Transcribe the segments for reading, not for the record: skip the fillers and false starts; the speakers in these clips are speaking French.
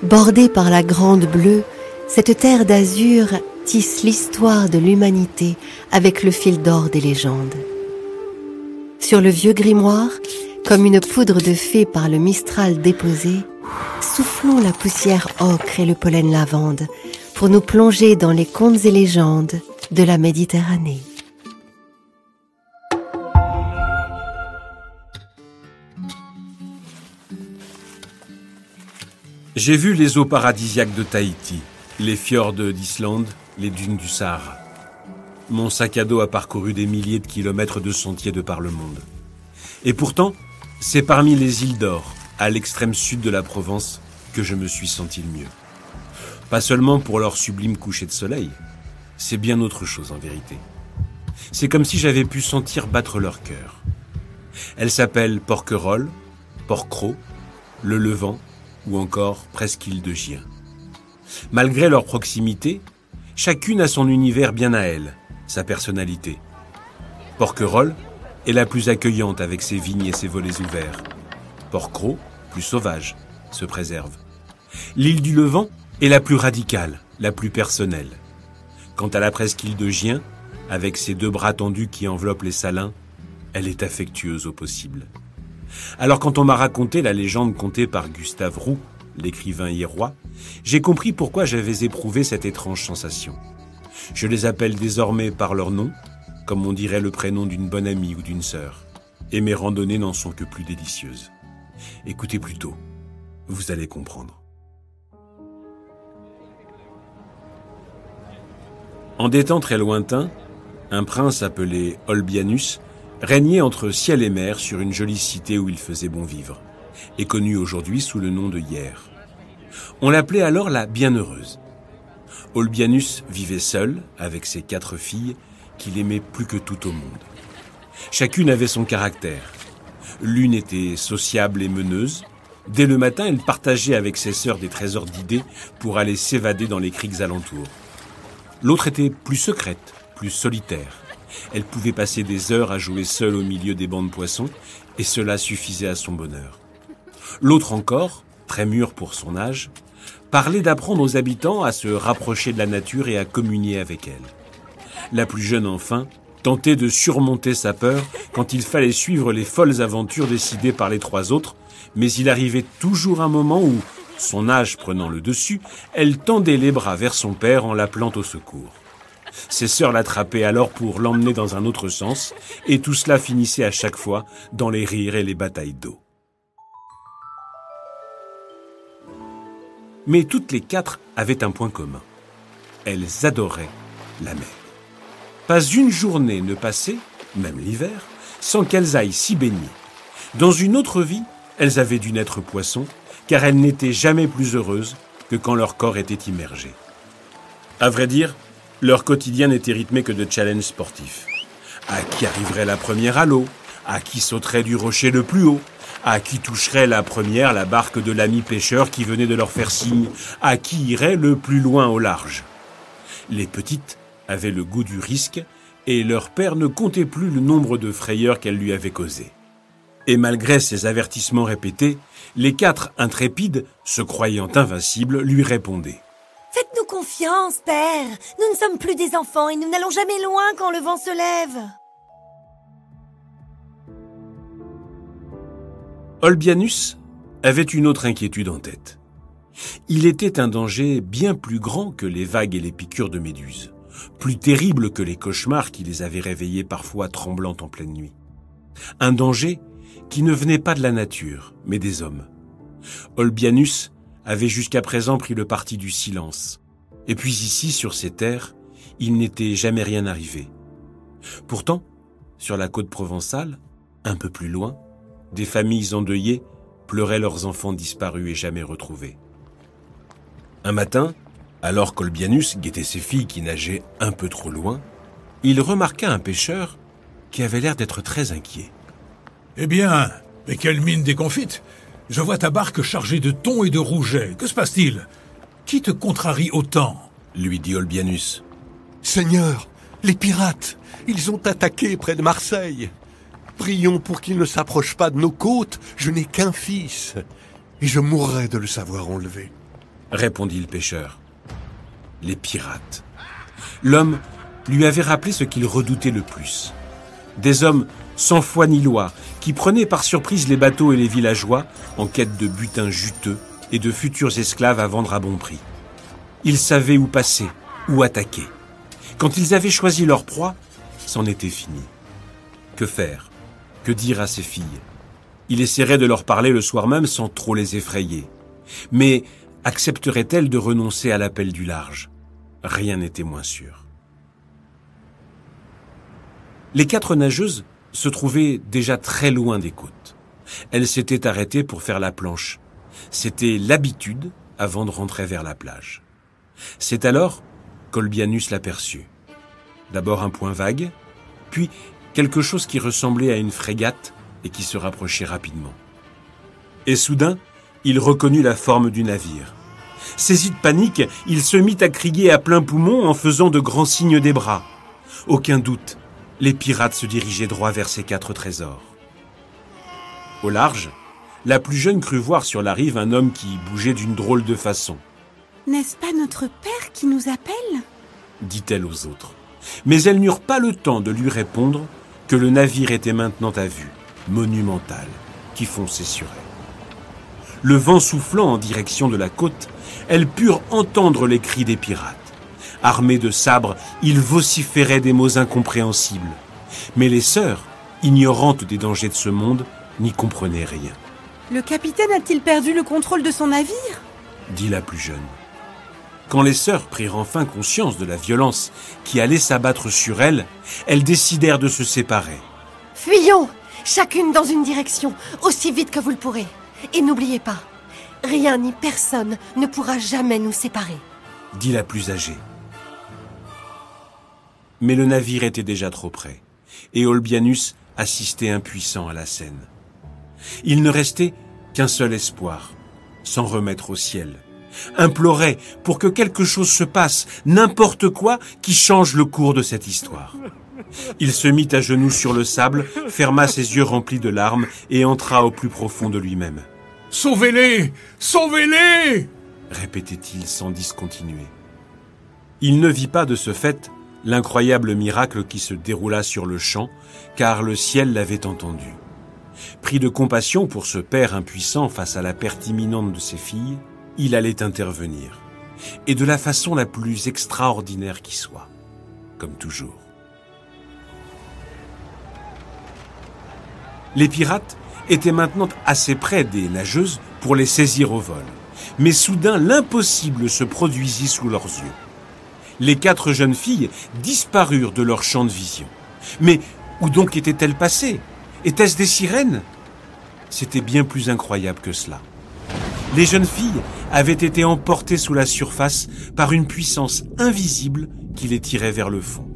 Bordée par la Grande Bleue, cette terre d'azur tisse l'histoire de l'humanité avec le fil d'or des légendes. Sur le vieux grimoire, comme une poudre de fée par le Mistral déposé, soufflons la poussière ocre et le pollen lavande pour nous plonger dans les contes et légendes de la Méditerranée. J'ai vu les eaux paradisiaques de Tahiti, les fjords d'Islande, les dunes du Sahara. Mon sac à dos a parcouru des milliers de kilomètres de sentiers de par le monde. Et pourtant, c'est parmi les îles d'Or, à l'extrême sud de la Provence, que je me suis senti le mieux. Pas seulement pour leur sublime coucher de soleil, c'est bien autre chose en vérité. C'est comme si j'avais pu sentir battre leur cœur. Elles s'appellent Porquerolles, Porquerolles, Le Levant, ou encore Presqu'île de Gien. Malgré leur proximité, chacune a son univers bien à elle, sa personnalité. Porquerolles est la plus accueillante avec ses vignes et ses volets ouverts. Porquerolles, plus sauvage, se préserve. L'île du Levant est la plus radicale, la plus personnelle. Quant à la Presqu'île de Gien, avec ses deux bras tendus qui enveloppent les salins, elle est affectueuse au possible. Alors quand on m'a raconté la légende contée par Gustave Roux, l'écrivain hiérois, j'ai compris pourquoi j'avais éprouvé cette étrange sensation. Je les appelle désormais par leur nom, comme on dirait le prénom d'une bonne amie ou d'une sœur. Et mes randonnées n'en sont que plus délicieuses. Écoutez plutôt, vous allez comprendre. En des temps très lointains, un prince appelé Olbianus régnait entre ciel et mer sur une jolie cité où il faisait bon vivre, et connue aujourd'hui sous le nom de Hyères. On l'appelait alors la Bienheureuse. Olbianus vivait seul, avec ses 4 filles, qu'il aimait plus que tout au monde. Chacune avait son caractère. L'une était sociable et meneuse. Dès le matin, elle partageait avec ses sœurs des trésors d'idées pour aller s'évader dans les criques alentours. L'autre était plus secrète, plus solitaire. Elle pouvait passer des heures à jouer seule au milieu des bancs de poissons, et cela suffisait à son bonheur. L'autre encore, très mûre pour son âge, parlait d'apprendre aux habitants à se rapprocher de la nature et à communier avec elle. La plus jeune, enfin, tentait de surmonter sa peur quand il fallait suivre les folles aventures décidées par les 3 autres, mais il arrivait toujours un moment où, son âge prenant le dessus, elle tendait les bras vers son père en l'appelant au secours. Ses sœurs l'attrapaient alors pour l'emmener dans un autre sens, et tout cela finissait à chaque fois dans les rires et les batailles d'eau. Mais toutes les 4 avaient un point commun. Elles adoraient la mer. Pas une journée ne passait, même l'hiver, sans qu'elles aillent s'y baigner. Dans une autre vie, elles avaient dû naître poissons, car elles n'étaient jamais plus heureuses que quand leur corps était immergé. À vrai dire, leur quotidien n'était rythmé que de challenges sportifs. À qui arriverait la première à l'eau? À qui sauterait du rocher le plus haut? À qui toucherait la première la barque de l'ami pêcheur qui venait de leur faire signe? À qui irait le plus loin au large? Les petites avaient le goût du risque et leur père ne comptait plus le nombre de frayeurs qu'elles lui avaient causées. Et malgré ces avertissements répétés, les 4 intrépides, se croyant invincibles, lui répondaient. Faites-nous confiance, père. Nous ne sommes plus des enfants et nous n'allons jamais loin quand le vent se lève. Olbianus avait une autre inquiétude en tête. Il était un danger bien plus grand que les vagues et les piqûres de méduses, plus terrible que les cauchemars qui les avaient réveillées parfois tremblantes en pleine nuit. Un danger qui ne venait pas de la nature, mais des hommes. Olbianus avait jusqu'à présent pris le parti du silence. Et puis ici, sur ces terres, il n'était jamais rien arrivé. Pourtant, sur la côte provençale, un peu plus loin, des familles endeuillées pleuraient leurs enfants disparus et jamais retrouvés. Un matin, alors qu'Olbianus guettait ses filles qui nageaient un peu trop loin, il remarqua un pêcheur qui avait l'air d'être très inquiet. « Eh bien, mais quelle mine déconfite! Je vois ta barque chargée de thon et de rouget. Que se passe-t-il? Qui te contrarie autant ?» lui dit Olbianus. « Seigneur, les pirates, ils ont attaqué près de Marseille. Prions pour qu'ils ne s'approchent pas de nos côtes, je n'ai qu'un fils, et je mourrais de le savoir enlevé. » répondit le pêcheur. Les pirates. L'homme lui avait rappelé ce qu'il redoutait le plus. Des hommes sans foi ni loi, qui prenaient par surprise les bateaux et les villageois en quête de butin juteux et de futurs esclaves à vendre à bon prix. Ils savaient où passer, où attaquer. Quand ils avaient choisi leur proie, c'en était fini. Que faire? Que dire à ses filles? Il essaierait de leur parler le soir même sans trop les effrayer. Mais accepteraient-elles de renoncer à l'appel du large? Rien n'était moins sûr. Les 4 nageuses se trouvaient déjà très loin des côtes. Elles s'étaient arrêtées pour faire la planche. C'était l'habitude avant de rentrer vers la plage. C'est alors qu'Olbianus l'aperçut. D'abord un point vague, puis quelque chose qui ressemblait à une frégate et qui se rapprochait rapidement. Et soudain, il reconnut la forme du navire. Saisi de panique, il se mit à crier à plein poumon en faisant de grands signes des bras. Aucun doute, les pirates se dirigeaient droit vers ces 4 trésors. Au large, la plus jeune crut voir sur la rive un homme qui bougeait d'une drôle de façon. « N'est-ce pas notre père qui nous appelle ?» dit-elle aux autres. Mais elles n'eurent pas le temps de lui répondre que le navire était maintenant à vue, monumental, qui fonçait sur elle. Le vent soufflant en direction de la côte, elles purent entendre les cris des pirates. Armés de sabres, ils vociféraient des mots incompréhensibles. Mais les sœurs, ignorantes des dangers de ce monde, n'y comprenaient rien. « Le capitaine a-t-il perdu le contrôle de son navire ?» dit la plus jeune. Quand les sœurs prirent enfin conscience de la violence qui allait s'abattre sur elles, elles décidèrent de se séparer. « Fuyons, chacune dans une direction, aussi vite que vous le pourrez. Et n'oubliez pas, rien ni personne ne pourra jamais nous séparer. » dit la plus âgée. Mais le navire était déjà trop près, et Olbianus assistait impuissant à la scène. Il ne restait qu'un seul espoir, s'en remettre au ciel. Implorait pour que quelque chose se passe, n'importe quoi qui change le cours de cette histoire. Il se mit à genoux sur le sable, ferma ses yeux remplis de larmes et entra au plus profond de lui-même. « Sauvez-les! Sauvez-les » répétait-il sans discontinuer. Il ne vit pas de ce fait l'incroyable miracle qui se déroula sur le champ, car le ciel l'avait entendu. Pris de compassion pour ce père impuissant face à la perte imminente de ses filles, il allait intervenir, et de la façon la plus extraordinaire qui soit, comme toujours. Les pirates étaient maintenant assez près des nageuses pour les saisir au vol, mais soudain l'impossible se produisit sous leurs yeux. Les 4 jeunes filles disparurent de leur champ de vision. Mais où donc étaient-elles passées? Étaient-ce des sirènes? C'était bien plus incroyable que cela. Les jeunes filles avaient été emportées sous la surface par une puissance invisible qui les tirait vers le fond.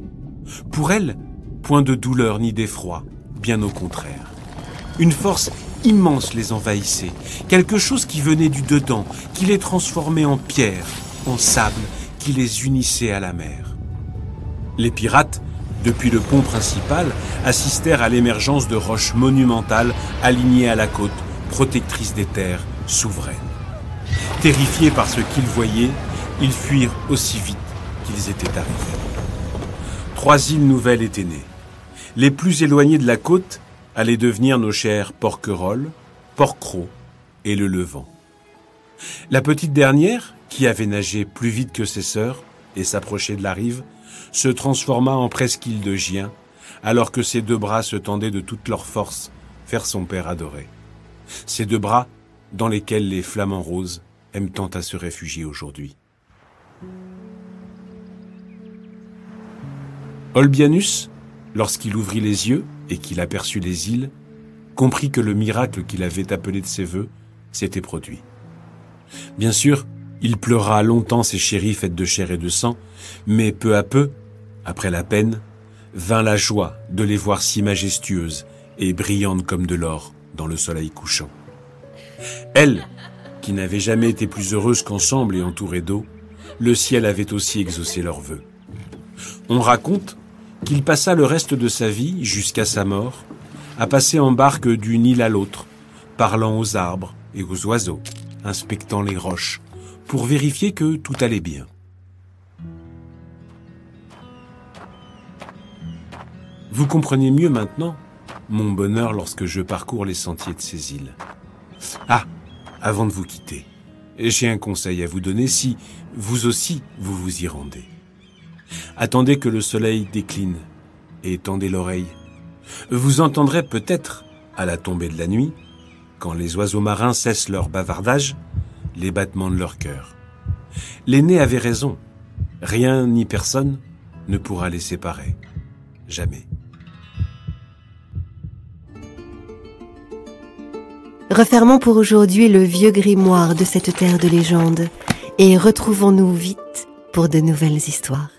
Pour elles, point de douleur ni d'effroi, bien au contraire. Une force immense les envahissait, quelque chose qui venait du dedans, qui les transformait en pierre, en sable, qui les unissait à la mer. Les pirates, depuis le pont principal, assistèrent à l'émergence de roches monumentales alignées à la côte, protectrices des terres, souveraines. Terrifiés par ce qu'ils voyaient, ils fuirent aussi vite qu'ils étaient arrivés. 3 îles nouvelles étaient nées. Les plus éloignées de la côte allaient devenir nos chers Porquerolles, Porquerolles et le Levant. La petite dernière, qui avait nagé plus vite que ses sœurs et s'approchait de la rive, se transforma en presqu'île de Gien, alors que ses 2 bras se tendaient de toute leur force vers son père adoré. Ces 2 bras dans lesquels les flamants roses aiment tant à se réfugier aujourd'hui. Olbianus, lorsqu'il ouvrit les yeux et qu'il aperçut les îles, comprit que le miracle qu'il avait appelé de ses vœux s'était produit. Bien sûr, il pleura longtemps ses chéries faites de chair et de sang, mais peu à peu, après la peine, vint la joie de les voir si majestueuses et brillantes comme de l'or dans le soleil couchant. Elles, qui n'avaient jamais été plus heureuses qu'ensemble et entourées d'eau, le ciel avait aussi exaucé leurs vœux. On raconte qu'il passa le reste de sa vie, jusqu'à sa mort, à passer en barque d'une île à l'autre, parlant aux arbres et aux oiseaux, inspectant les roches, pour vérifier que tout allait bien. Vous comprenez mieux maintenant mon bonheur lorsque je parcours les sentiers de ces îles. Ah, avant de vous quitter, j'ai un conseil à vous donner si, vous aussi, vous vous y rendez. Attendez que le soleil décline et tendez l'oreille. Vous entendrez peut-être, à la tombée de la nuit, quand les oiseaux marins cessent leur bavardage, les battements de leur cœur. L'aîné avait raison. Rien ni personne ne pourra les séparer. Jamais. Refermons pour aujourd'hui le vieux grimoire de cette terre de légende et retrouvons-nous vite pour de nouvelles histoires.